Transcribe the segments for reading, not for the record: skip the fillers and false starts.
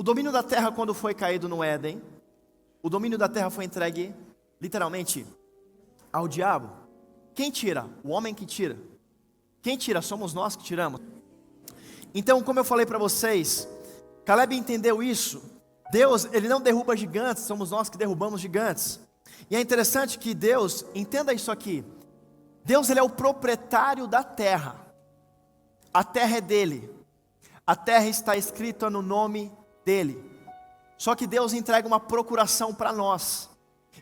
O domínio da terra, quando foi caído no Éden, o domínio da terra foi entregue, literalmente, ao diabo. Quem tira? O homem que tira. Quem tira? Somos nós que tiramos. Então, como eu falei para vocês, Caleb entendeu isso. Deus, Ele não derruba gigantes, somos nós que derrubamos gigantes. E é interessante que Deus, entenda isso aqui, Deus, Ele é o proprietário da terra. A terra é dele. A terra está escrita no nome dele. Só que Deus entrega uma procuração para nós.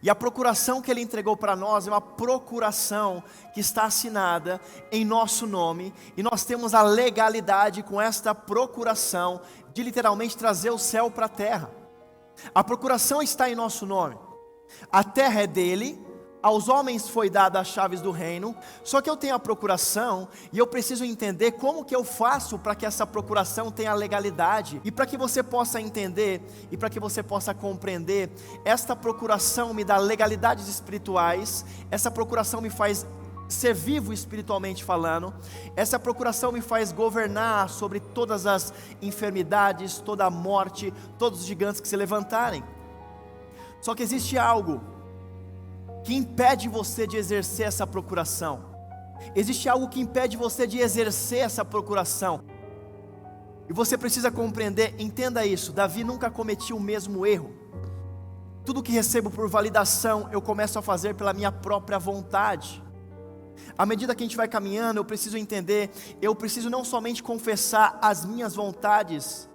E a procuração que Ele entregou para nós é uma procuração que está assinada em nosso nome. E nós temos a legalidade com esta procuração de literalmente trazer o céu para a terra. A procuração está em nosso nome. A terra é dele. Aos homens foi dada as chaves do reino. Só que eu tenho a procuração e eu preciso entender como que eu faço para que essa procuração tenha legalidade. E para que você possa entender e para que você possa compreender, esta procuração me dá legalidades espirituais. Essa procuração me faz ser vivo espiritualmente falando. Essa procuração me faz governar sobre todas as enfermidades, toda a morte, todos os gigantes que se levantarem. Só que existe algo que impede você de exercer essa procuração. Existe algo que impede você de exercer essa procuração. E você precisa compreender, entenda isso, Davi nunca cometiu o mesmo erro. Tudo que recebo por validação, eu começo a fazer pela minha própria vontade. À medida que a gente vai caminhando, eu preciso entender, eu preciso não somente confessar as minhas vontades,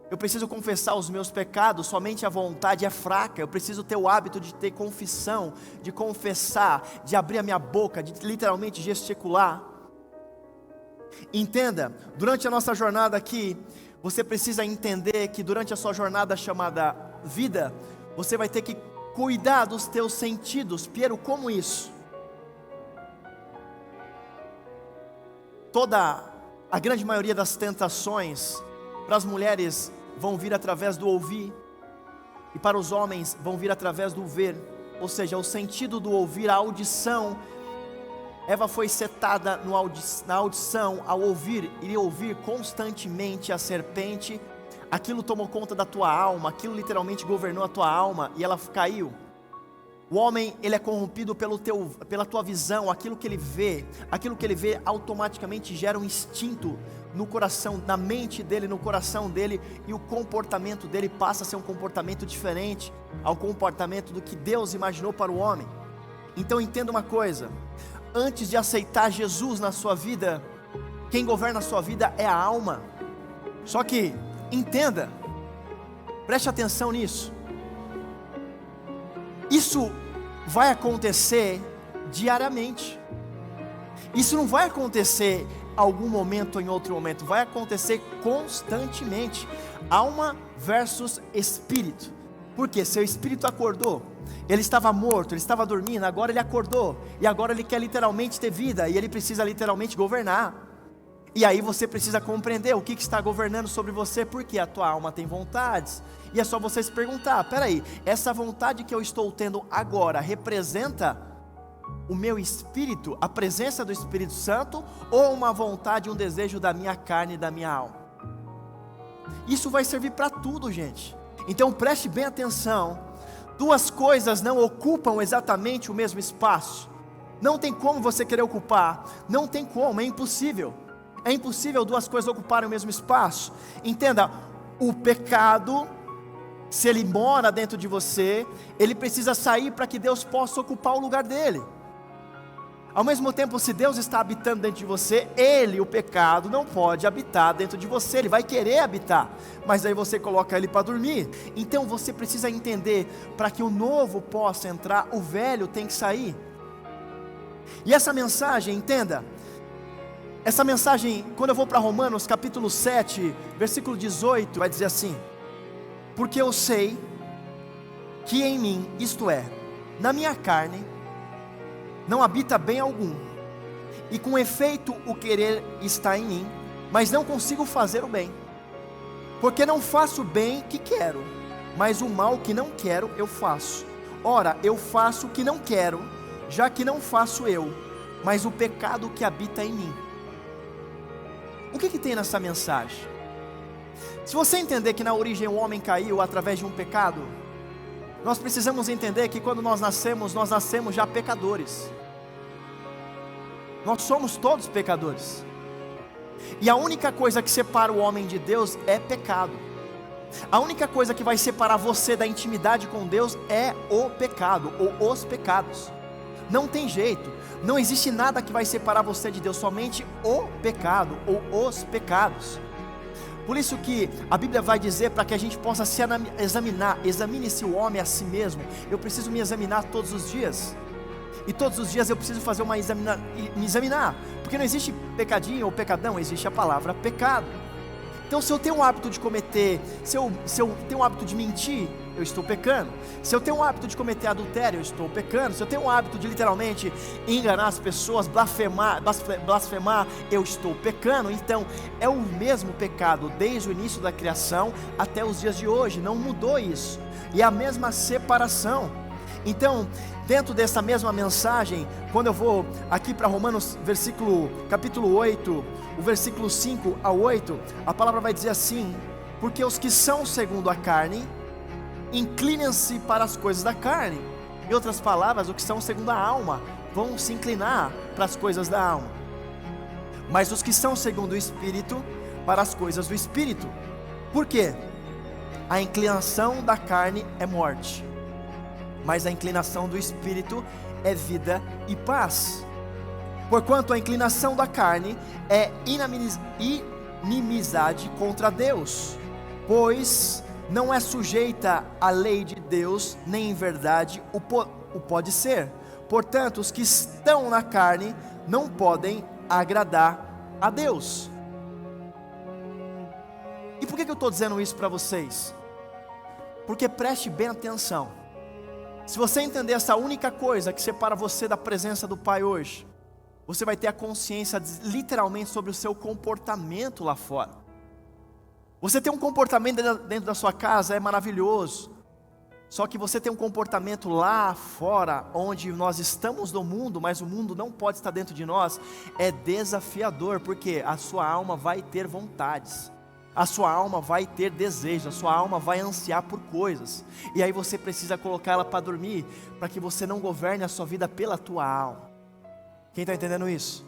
eu preciso confessar os meus pecados. Somente a vontade é fraca. Eu preciso ter o hábito de ter confissão, de confessar, de abrir a minha boca, de literalmente gesticular. Entenda, durante a nossa jornada aqui, você precisa entender que durante a sua jornada chamada vida, você vai ter que cuidar dos teus sentidos. Piero, como isso? A grande maioria das tentações para as mulheres vão vir através do ouvir, e para os homens vão vir através do ver. Ou seja, o sentido do ouvir, a audição. Eva foi setada na audição, ao ouvir, iria ouvir constantemente a serpente. Aquilo tomou conta da tua alma, aquilo literalmente governou a tua alma, e ela caiu. O homem, ele é corrompido pela tua visão. Aquilo que ele vê automaticamente gera um instinto no coração, na mente dele, no coração dele, e o comportamento dele passa a ser um comportamento diferente ao comportamento do que Deus imaginou para o homem. Então entenda uma coisa, antes de aceitar Jesus na sua vida, quem governa a sua vida é a alma. Só que, entenda, preste atenção nisso, isso vai acontecer diariamente. Isso não vai acontecer algum momento ou em outro momento, vai acontecer constantemente. Alma versus espírito. Porque seu espírito acordou, ele estava morto, ele estava dormindo, agora ele acordou, e agora ele quer literalmente ter vida, e ele precisa literalmente governar. E aí você precisa compreender o que está governando sobre você, porque a tua alma tem vontades. E é só você se perguntar, peraí, essa vontade que eu estou tendo agora representa o meu espírito, a presença do Espírito Santo, ou uma vontade, um desejo da minha carne e da minha alma? Isso vai servir para tudo, gente. Então preste bem atenção, duas coisas não ocupam exatamente o mesmo espaço. Não tem como você querer ocupar, não tem como, é impossível. É impossível duas coisas ocuparem o mesmo espaço. Entenda, o pecado, se ele mora dentro de você, ele precisa sair para que Deus possa ocupar o lugar dele. Ao mesmo tempo, se Deus está habitando dentro de você, ele, o pecado, não pode habitar dentro de você. Ele vai querer habitar, mas aí você coloca ele para dormir. Então você precisa entender, para que o novo possa entrar, o velho tem que sair. E essa mensagem, entenda, essa mensagem, quando eu vou para Romanos capítulo 7, versículo 18, vai dizer assim: porque eu sei que em mim, isto é, na minha carne, não habita bem algum, e com efeito o querer está em mim, mas não consigo fazer o bem, porque não faço o bem que quero, mas o mal que não quero eu faço. Ora, eu faço o que não quero, já que não faço eu, mas o pecado que habita em mim. O que tem nessa mensagem? Se você entender que na origem o homem caiu através de um pecado, nós precisamos entender que quando nós nascemos já pecadores. Nós somos todos pecadores. E a única coisa que separa o homem de Deus é pecado. A única coisa que vai separar você da intimidade com Deus é o pecado, ou os pecados. Não tem jeito, não existe nada que vai separar você de Deus, somente o pecado, ou os pecados. Por isso que a Bíblia vai dizer para que a gente possa se examinar, examine-se o homem a si mesmo. Eu preciso me examinar todos os dias. E todos os dias eu preciso fazer me examinar, porque não existe pecadinho ou pecadão, existe a palavra pecado. Então se eu tenho o hábito de cometer, se eu tenho o hábito de mentir, eu estou pecando. Se eu tenho o hábito de cometer adultério, eu estou pecando. Se eu tenho o hábito de literalmente enganar as pessoas, blasfemar, eu estou pecando. Então é o mesmo pecado desde o início da criação até os dias de hoje, não mudou isso. E é a mesma separação. Então, dentro dessa mesma mensagem, quando eu vou aqui para Romanos, capítulo 8, o versículo 5 a 8, a palavra vai dizer assim: porque os que são segundo a carne, inclinam-se para as coisas da carne. Em outras palavras, os que são segundo a alma, vão se inclinar para as coisas da alma. Mas os que são segundo o Espírito, para as coisas do Espírito. Por quê? A inclinação da carne é morte, mas a inclinação do Espírito é vida e paz. Porquanto a inclinação da carne é inimizade contra Deus, pois não é sujeita à lei de Deus, nem em verdade o pode ser. Portanto, os que estão na carne não podem agradar a Deus. E por que eu estou dizendo isso para vocês? Porque preste bem atenção. Se você entender essa única coisa que separa você da presença do Pai hoje, você vai ter a consciência literalmente sobre o seu comportamento lá fora. Você tem um comportamento dentro da sua casa, é maravilhoso. Só que você tem um comportamento lá fora, onde nós estamos no mundo, mas o mundo não pode estar dentro de nós, é desafiador, porque a sua alma vai ter vontades. A sua alma vai ter desejo, a sua alma vai ansiar por coisas. E aí você precisa colocar ela para dormir, para que você não governe a sua vida pela tua alma. Quem está entendendo isso?